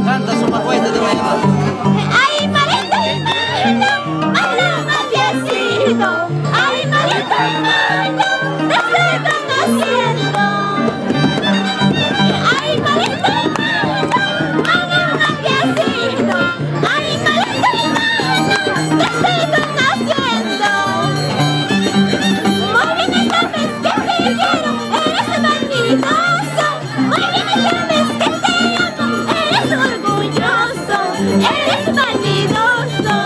Canta su más fuerte, te voy a llamar. Ay, malito, malo, malviecito. Ay, malito, malo, te estoy conociendo. Ay, malito, malo, malviecito. Ay, malito, malo, te estoy conociendo. Muy bien sabes que te quiero, eres vanidoso. Muy bien sabes que te amo, eres orgulloso, eres vanidoso.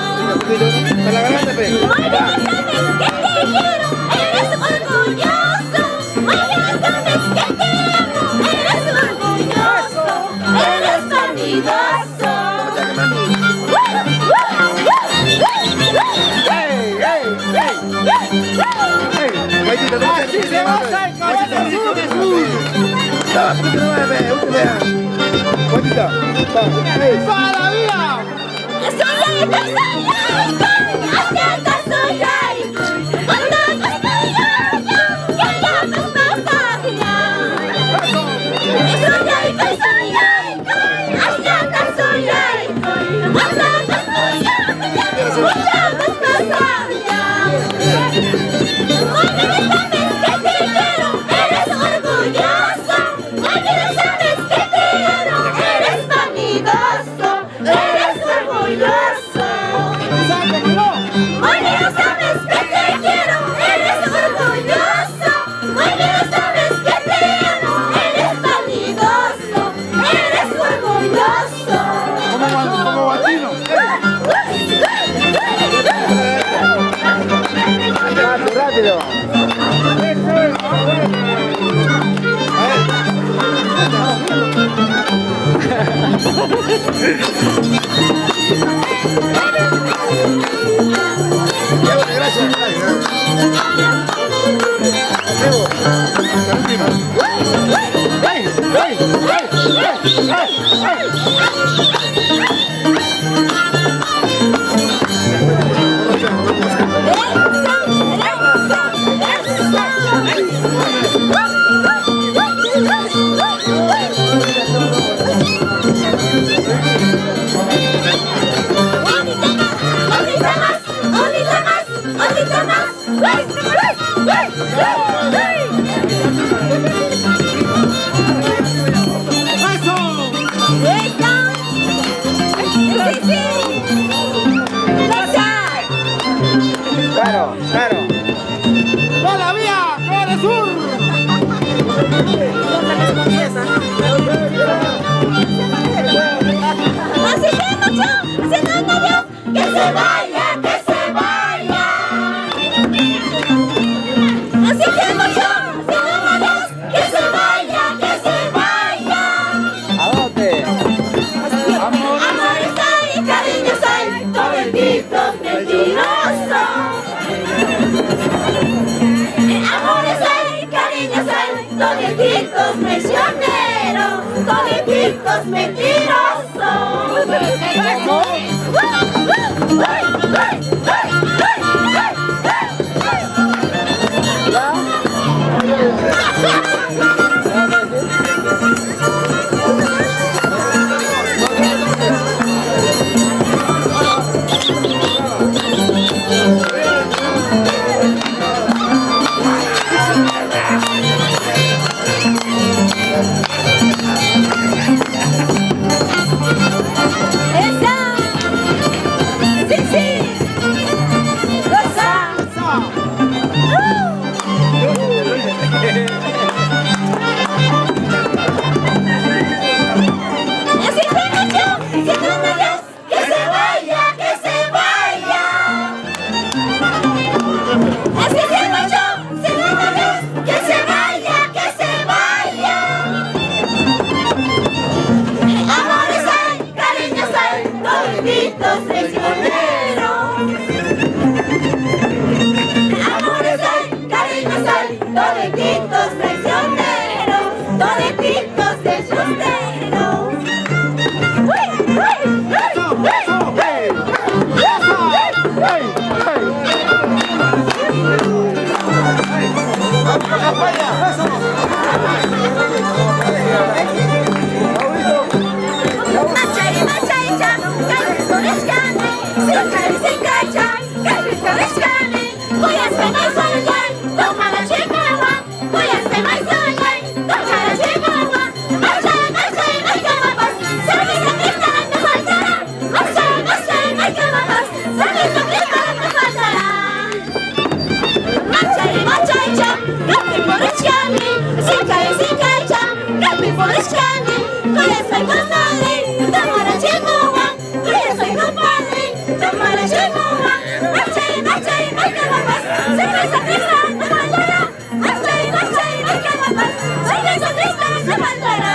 Muy bien sabes que te quiero, eres orgulloso. Muy bien sabes que te amo, eres orgulloso, eres vanidoso. Así se goza el Cabal del Sur. ¡Para la vida! Rápido. Claro, claro. ¡Para la vía! ¡Cabal del Sur! Así se mucho, se nota Dios, que se vaya, que se vaya. Así se mucho, se nota Dios, que se vaya, que se vaya. ¿A dónde? Amores hay, cariños hay, todititos mentirosos. Amores hay, cariños hay, todititos traicioneros, todititos mentirosos. Ashkani, Korea soy compadre, Tamara Chimua, Korea soy compadre, Tamara Chimua, Marchay, marchay, marca papas, cerveza triste, no faltará, marchay, marchay, marca papas, cerveza triste, no faltará.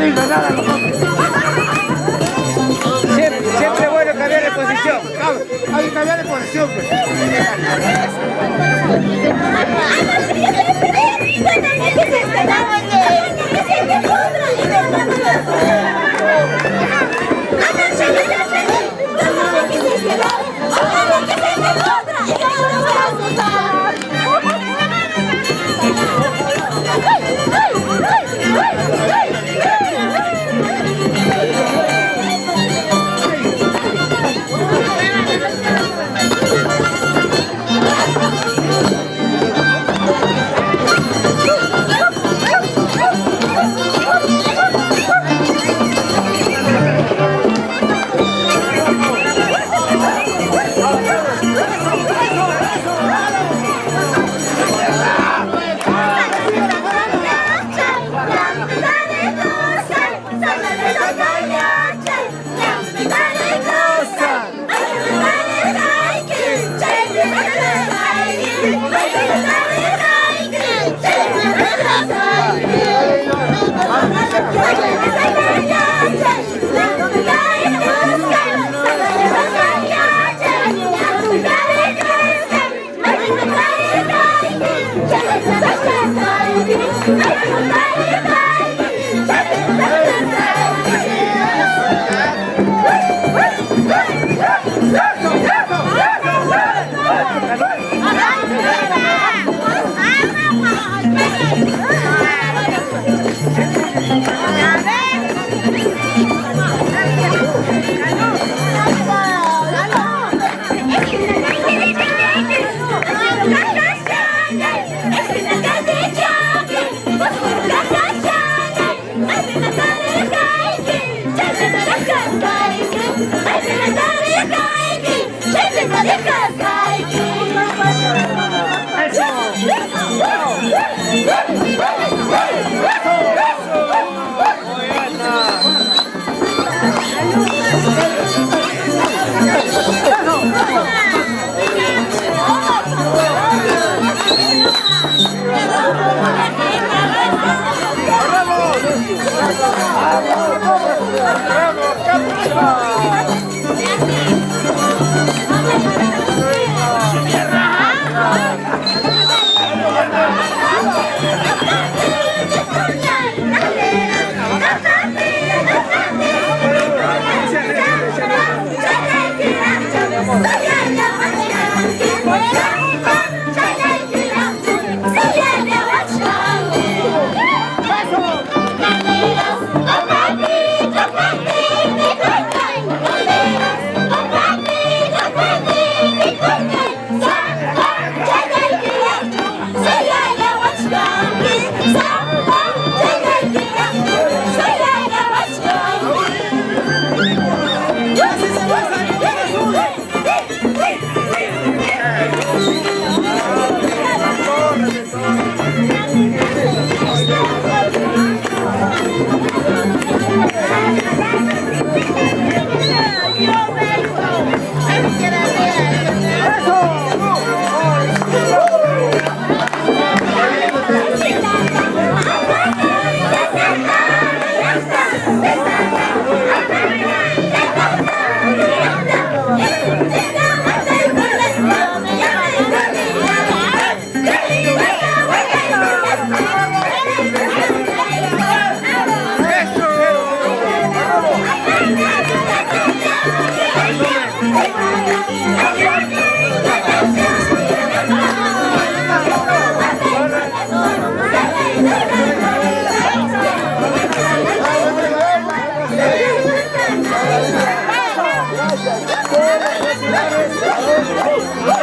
lindo, nada los hombres. Siempre bueno cambiar de posición. Hay que cambiar de posición, pues.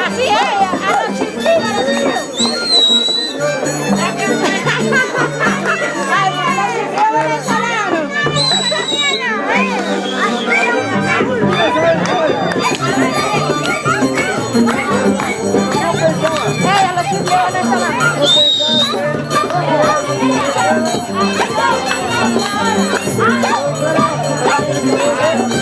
Así es, a los chiquitos. Gracias.